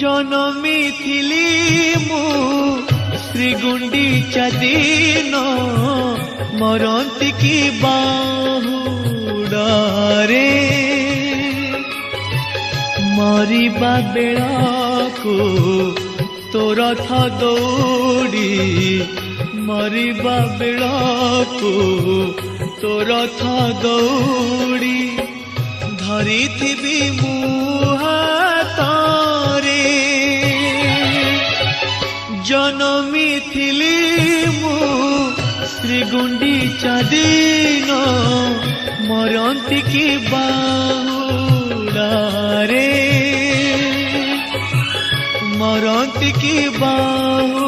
जनमी थिली मु श्रीगुंडीचा दिन मरंती की बाहुडारे मरिबा बेळाको तो रथ दौड़ी मरिबा बेळाको तो रथ दौड़ी धरी थिबी मु हातरे जनमी थिली मु श्रीगुंडीचा दिन मरंती की बाहुडारे मरंती की बाहु